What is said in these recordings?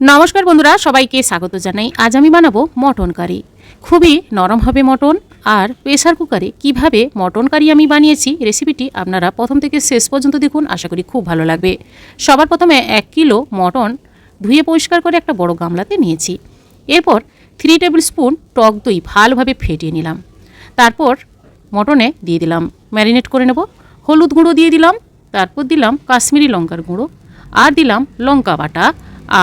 নমস্কার বন্ধুরা, সবাইকে স্বাগত জানাই। আজ আমি বানাবো মটন কারি। খুবই নরম হবে মটন। আর প্রেসার কুকারে কিভাবে মটন কারি আমি বানিয়েছি রেসিপিটি আপনারা প্রথম থেকে শেষ পর্যন্ত দেখুন, আশা করি খুব ভালো লাগবে। সবার প্রথমে 1 কিলো মটন ধুয়ে পরিষ্কার করে একটা বড় গামলাতে নিয়েছি। এরপর 3 টেবিল স্পুন টক দই ভালোভাবে ফেটিয়ে নিলাম। তারপর মটনে দিয়ে দিলাম, ম্যারিনেট করে নেব। হলুদ গুঁড়ো দিয়ে দিলাম, তারপর দিলাম কাশ্মীরি লঙ্কার গুঁড়ো, আর দিলাম লঙ্কা বাটা,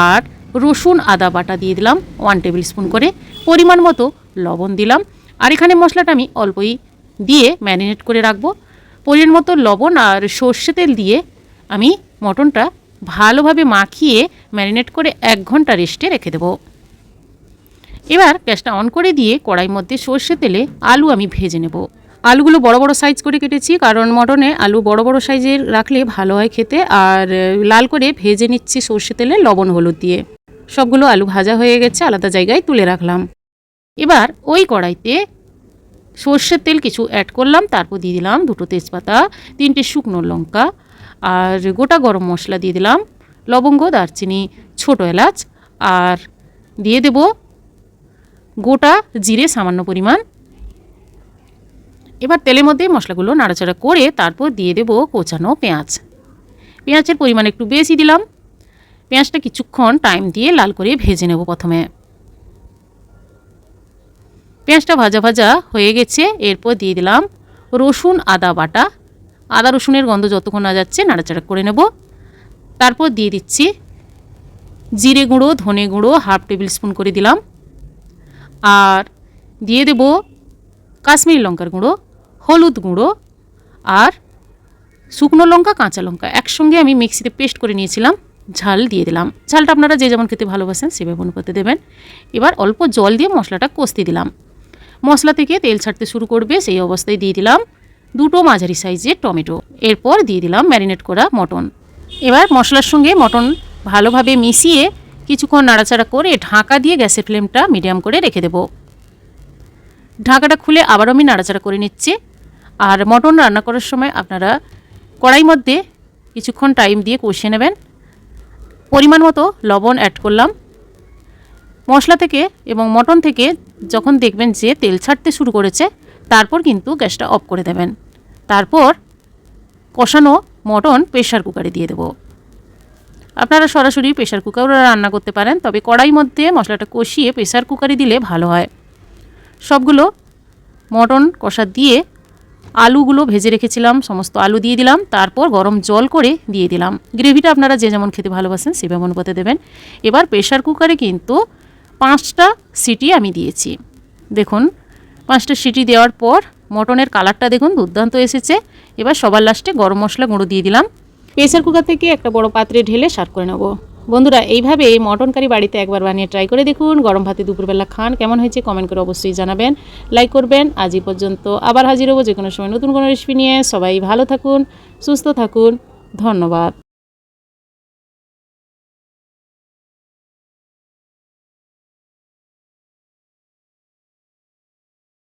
আর রসুন আদা বাটা দিয়ে দিলাম 1 টেবিল স্পুন করে। পরিমাণ মতো লবণ দিলাম। আর এখানে মশলাটা আমি অল্পই দিয়ে ম্যারিনেট করে রাখবো। পরিমাণ মতো লবণ আর সর্ষে তেল দিয়ে আমি মটনটা ভালোভাবে মাখিয়ে ম্যারিনেট করে 1 ঘন্টা রেস্টে রেখে দেবো। এবার গ্যাসটা অন করে দিয়ে কড়াইয়ের মধ্যে সর্ষে তেলে আলু আমি ভেজে নেব। আলুগুলো বড় বড় সাইজ করে কেটেছি, কারণ মটনে আলু বড় বড় সাইজের রাখলে ভালো হয় খেতে। আর লাল করে ভেজে নিচ্ছি সর্ষে তেলে লবণ হলুদ দিয়ে। সবগুলো আলু ভাজা হয়ে গেছে, আলাদা জায়গায় তুলে রাখলাম। এবার ওই কড়াইতে সর্ষের তেল কিছু অ্যাড করলাম, তারপর দিয়ে দিলাম 2টো তেজপাতা, 3টে শুকনো লঙ্কা, আর গোটা গরম মশলা দিয়ে দিলাম, লবঙ্গ, দারচিনি, ছোটো এলাচ, আর দিয়ে দেব গোটা জিরে সামান্য পরিমাণ। এবার তেলের মধ্যে মশলাগুলো নাড়াচাড়া করে তারপর দিয়ে দেব কোচানো পেঁয়াজ। পেঁয়াজের পরিমাণ একটু বেশি দিলাম। পেঁয়াজটা কিছুক্ষণ টাইম দিয়ে লাল করে ভেজে নেব। প্রথমে পেঁয়াজটা ভাজা ভাজা হয়ে গেছে, এরপর দিয়ে দিলাম রসুন আদা বাটা। আদা রসুনের গন্ধ যতক্ষণ না যাচ্ছে নাড়াচাড়া করে নেব। তারপর দিয়ে দিচ্ছি জিরে গুঁড়ো, ধনে গুঁড়ো 1/2 টেবিল স্পুন করে দিলাম, আর দিয়ে দেব কাশ্মীরি লঙ্কার গুঁড়ো, হলুদ গুঁড়ো, আর শুকনো লঙ্কা, কাঁচা লঙ্কা একসঙ্গে আমি মিক্সিতে পেস্ট করে নিয়েছিলাম। ঝাল দিয়ে দিলাম। ঝালটা আপনারা যে যেমন খেতে ভালোবাসেন সেভাবে অনুপাতে দেবেন। এবার অল্প জল দিয়ে মশলাটা কষতে দিলাম। মশলা থেকে তেল ছাড়তে শুরু করবে, সেই অবস্থায় দিয়ে দিলাম 2টো মাঝারি সাইজের টমেটো। এরপর দিয়ে দিলাম ম্যারিনেট করা মটন। এবার মশলার সঙ্গে মটন ভালোভাবে মিশিয়ে কিছুক্ষণ নাড়াচাড়া করে ঢাকা দিয়ে গ্যাসের ফ্লেমটা মিডিয়াম করে রেখে দেব। ঢাকাটা খুলে আবারও আমি নাড়াচাড়া করে নিচ্ছি। আর মটন রান্না করার সময় আপনারা কড়াইয়ের মধ্যে কিছুক্ষণ টাইম দিয়ে কষিয়ে নেবেন। পরিমাণ মতো লবণ অ্যাড করলাম। মশলা থেকে এবং মটন থেকে যখন দেখবেন যে তেল ছাড়তে শুরু করেছে, তারপর কিন্তু গ্যাসটা অফ করে দেবেন। তারপর কষানো মটন প্রেসার কুকারে দিয়ে দেব। আপনারা সরাসরি প্রেসার কুকারে রান্না করতে পারেন, তবে কড়াইয়ের মধ্যে মশলাটা কষিয়ে প্রেসার কুকারে দিলে ভালো হয়। সবগুলো মটন কষা দিয়ে আলুগুলো ভেজে রেখেছিলাম, সমস্ত আলু দিয়ে দিলাম। তারপর গরম জল করে দিয়ে দিলাম। গ্রেভিটা আপনারা যে যেমন খেতে ভালোবাসেন সেভাবে অনুপাতে দেবেন। এবার প্রেসার কুকারে কিন্তু 5টা সিটি আমি দিয়েছি। দেখুন 5টা সিটি দেওয়ার পর মটনের কালারটা দেখুন দুর্দান্ত এসেছে। এবার সবার লাস্টে গরম মশলা গুঁড়ো দিয়ে দিলাম। প্রেসার কুকার থেকে একটা বড় পাত্রে ঢেলে সার্ভ করে নেব। বন্ধুরা, এইভাবে মটন কারি বাড়িতে একবার বানিয়ে ট্রাই করে দেখুন। গরম ভাতে দুপুরবেলা খান। কেমন হয়েছে কমেন্ট করে অবশ্যই জানাবেন, লাইক করবেন। আজ এই পর্যন্ত, আবার হাজির হব যে কোনো সময় নতুন কোনো রেসিপি নিয়ে। সবাই ভালো থাকুন, সুস্থ থাকুন। ধন্যবাদ।